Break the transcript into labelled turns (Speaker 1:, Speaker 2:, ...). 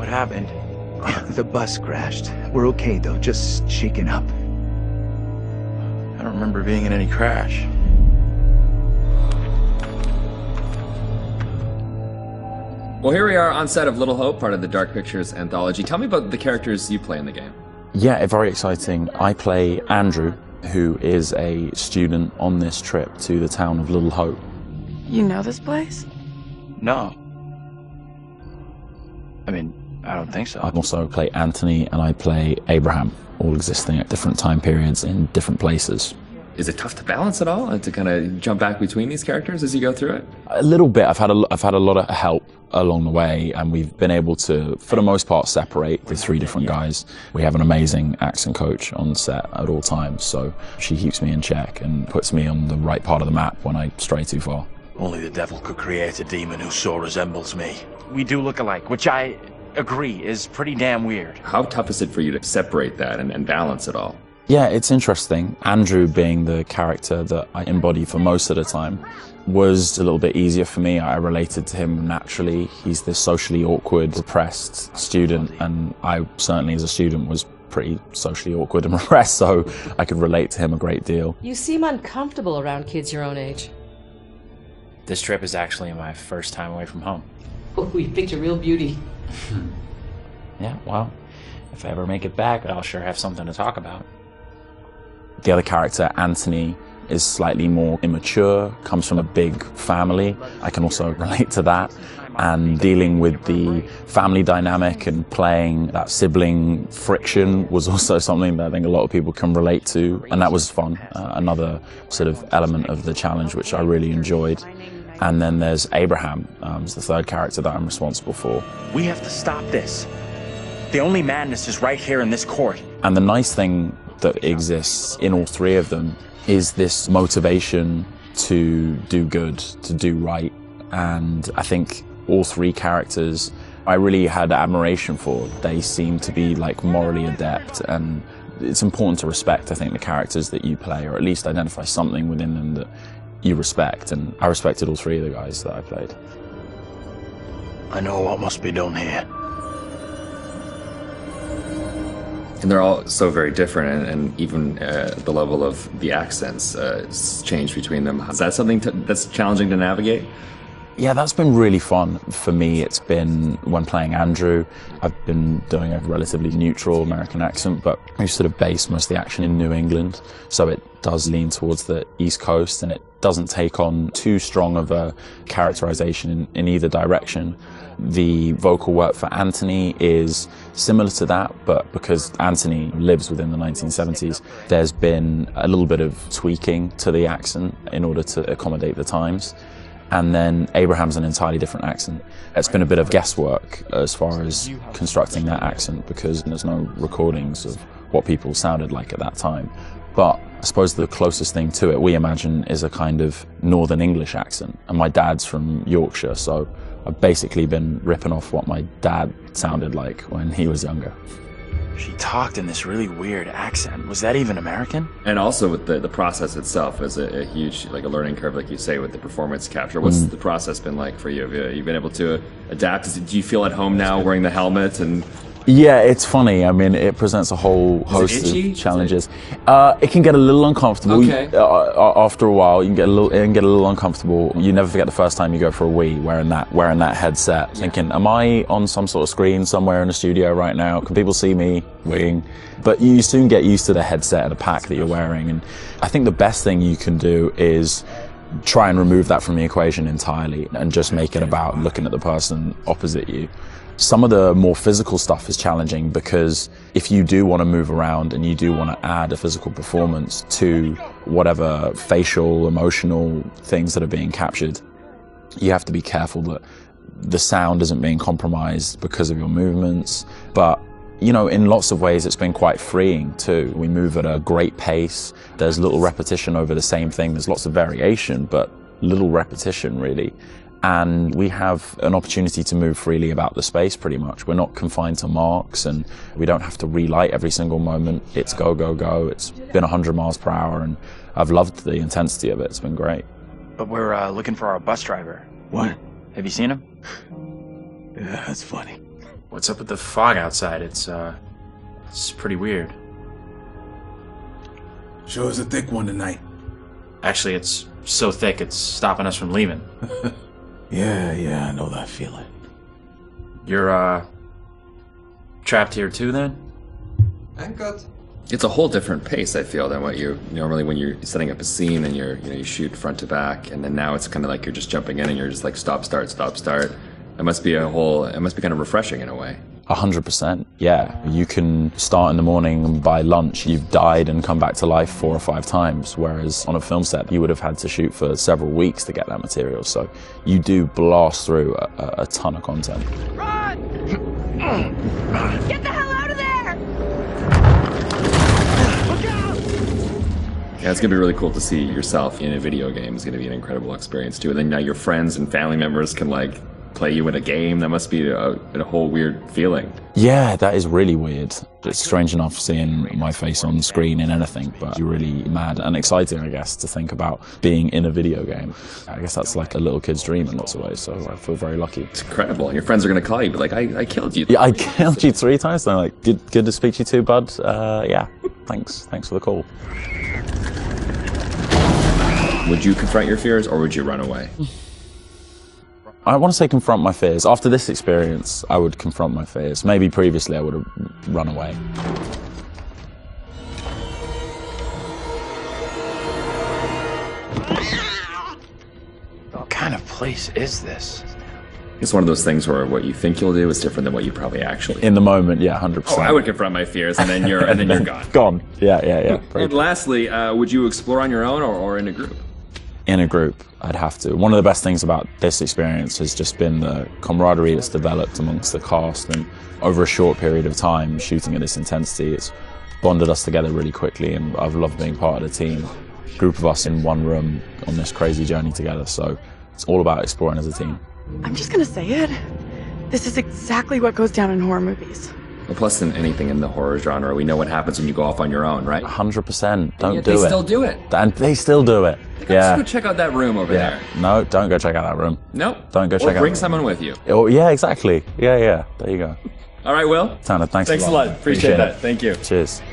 Speaker 1: What happened?
Speaker 2: The bus crashed. We're okay though, just shaken up.
Speaker 1: I don't remember being in any crash.
Speaker 3: Well, here we are on set of Little Hope, part of the Dark Pictures anthology. Tell me about the characters you play in the game.
Speaker 4: Yeah, very exciting. I play Andrew, who is a student on this trip to the town of Little Hope.
Speaker 5: You know this place?
Speaker 1: No. I mean, I don't think so.
Speaker 4: I also play Anthony and I play Abraham, all existing at different time periods in different places.
Speaker 3: Is it tough to balance it all and to kind of jump back between these characters as you go through it?
Speaker 4: A little bit. I've had a lot of help along the way, and we've been able to, for the most part, separate the three different guys. We have an amazing accent coach on set at all times, so she keeps me in check and puts me on the right part of the map when I stray too far.
Speaker 1: Only the devil could create a demon who so resembles me. We do look alike, which I agree is pretty damn weird.
Speaker 3: How tough is it for you to separate that and balance it all?
Speaker 4: Yeah, it's interesting. Andrew, being the character that I embody for most of the time, was a little bit easier for me. I related to him naturally. He's this socially awkward, depressed student, and I certainly as a student was pretty socially awkward and repressed, so I could relate to him a great deal.
Speaker 6: You seem uncomfortable around kids your own age.
Speaker 7: This trip is actually my first time away from home.
Speaker 6: Oh, you picked a real beauty.
Speaker 7: Yeah, well, if I ever make it back, I'll sure have something to talk about.
Speaker 4: The other character, Anthony, is slightly more immature, comes from a big family. I can also relate to that. And dealing with the family dynamic and playing that sibling friction was also something that I think a lot of people can relate to. And that was fun. Another sort of element of the challenge, which I really enjoyed. And then there's Abraham, is the third character that I'm responsible for.
Speaker 1: We have to stop this. The only madness is right here in this court.
Speaker 4: And the nice thing that exists in all three of them is this motivation to do good, to do right. And I think all three characters I really had admiration for. They seem to be like morally adept, and it's important to respect, I think, the characters that you play, or at least identify something within them that you respect. And I respected all three of the guys that I played.
Speaker 1: I know what must be done here.
Speaker 3: And they're all so very different, and even the level of the accents change between them. Is that something that's challenging to navigate?
Speaker 4: Yeah, that's been really fun for me. It's been, when playing Andrew, I've been doing a relatively neutral American accent, but we sort of base most of the action in New England, so it does lean towards the East Coast, and it doesn't take on too strong of a characterization in either direction. The vocal work for Anthony is similar to that, but because Anthony lives within the 1970s, there's been a little bit of tweaking to the accent in order to accommodate the times. And then Abraham's an entirely different accent. It's been a bit of guesswork as far as constructing that accent, because there's no recordings of what people sounded like at that time. But I suppose the closest thing to it we imagine is a kind of Northern English accent. And my dad's from Yorkshire, so I've basically been ripping off what my dad sounded like when he was younger.
Speaker 1: She talked in this really weird accent. Was that even American?
Speaker 3: And also with the process itself is a huge, like a learning curve, like you say, with the performance capture. What's the process been like for you? Have you been able to adapt? Do you feel at home now wearing the helmet? And
Speaker 4: yeah, it's funny. I mean, it presents a whole host of challenges. It can get a little uncomfortable.
Speaker 3: Okay.
Speaker 4: After a while, it can get a little uncomfortable. You never forget the first time you go for a wee wearing that headset, thinking, am I on some sort of screen somewhere in the studio right now? Can people see me weeing? But you soon get used to the headset and the pack that you're wearing. And I think the best thing you can do is try and remove that from the equation entirely and just make it about looking at the person opposite you. Some of the more physical stuff is challenging, because if you do want to move around and you do want to add a physical performance to whatever facial, emotional things that are being captured, you have to be careful that the sound isn't being compromised because of your movements. But, you know, in lots of ways it's been quite freeing too. We move at a great pace. There's little repetition over the same thing. There's lots of variation, but little repetition really. And we have an opportunity to move freely about the space pretty much. We're not confined to marks, and we don't have to relight every single moment. It's go, go, go. It's been 100 miles per hour, and I've loved the intensity of it. It's been great.
Speaker 1: But we're looking for our bus driver.
Speaker 2: What?
Speaker 1: Have you seen him?
Speaker 2: Yeah, that's funny.
Speaker 1: What's up with the fog outside? It's pretty weird.
Speaker 8: Sure is a thick one tonight.
Speaker 1: Actually, it's so thick it's stopping us from leaving.
Speaker 2: Yeah, I know that feeling.
Speaker 1: You're, trapped here too, then?
Speaker 8: I'm good.
Speaker 3: It's a whole different pace, I feel, than what you normally when you're setting up a scene and you shoot front to back, and then now it's kind of like you're just jumping in and you're just like stop, start. It must be kind of refreshing in a way.
Speaker 4: 100%, yeah. You can start in the morning and by lunch you've died and come back to life 4 or 5 times, whereas on a film set you would have had to shoot for several weeks to get that material. So you do blast through a ton of content.
Speaker 5: Run! Get the hell out of there! Look out!
Speaker 3: Yeah, it's gonna be really cool to see yourself in a video game. It's gonna be an incredible experience too. And then now your friends and family members can like play you in a game. That must be a whole weird feeling.
Speaker 4: Yeah, that is really weird. It's strange enough seeing my face on screen in anything, but you're really mad and exciting, I guess, to think about being in a video game. I guess that's like a little kid's dream in lots of ways, so I feel very lucky.
Speaker 3: It's incredible. And your friends are gonna call you, but like, I killed you.
Speaker 4: Yeah, I killed you 3 times. And they're like, good to speak to you too, bud. Yeah, thanks for the call.
Speaker 3: Would you confront your fears or would you run away?
Speaker 4: I want to say confront my fears. After this experience, I would confront my fears. Maybe previously I would have run away.
Speaker 1: What kind of place is this?
Speaker 3: It's one of those things where what you think you'll do is different than what you probably actually do.
Speaker 4: In the moment, yeah, 100%.
Speaker 3: Oh, I would confront my fears and then you're gone.
Speaker 4: Gone. Yeah.
Speaker 3: And lastly, would you explore on your own or in a group?
Speaker 4: In a group, I'd have to. One of the best things about this experience has just been the camaraderie that's developed amongst the cast, and over a short period of time shooting at this intensity, it's bonded us together really quickly, and I've loved being part of the team. A group of us in one room on this crazy journey together, so it's all about exploring as a team.
Speaker 5: I'm just gonna say it. This is exactly what goes down in horror movies.
Speaker 3: Well, plus than anything in the horror genre, we know what happens when you go off on your own, right?
Speaker 4: 100%. Don't do it.
Speaker 3: They still do it.
Speaker 4: And they still do it.
Speaker 3: Let's go check out that room over there.
Speaker 4: No, don't go check out that room.
Speaker 3: Nope.
Speaker 4: Don't go check out.
Speaker 3: Or bring someone with you.
Speaker 4: Oh, yeah, exactly. Yeah. There you go.
Speaker 3: All right, Will.
Speaker 4: Tanner, thanks
Speaker 3: a lot. Appreciate that. Thank you.
Speaker 4: Cheers.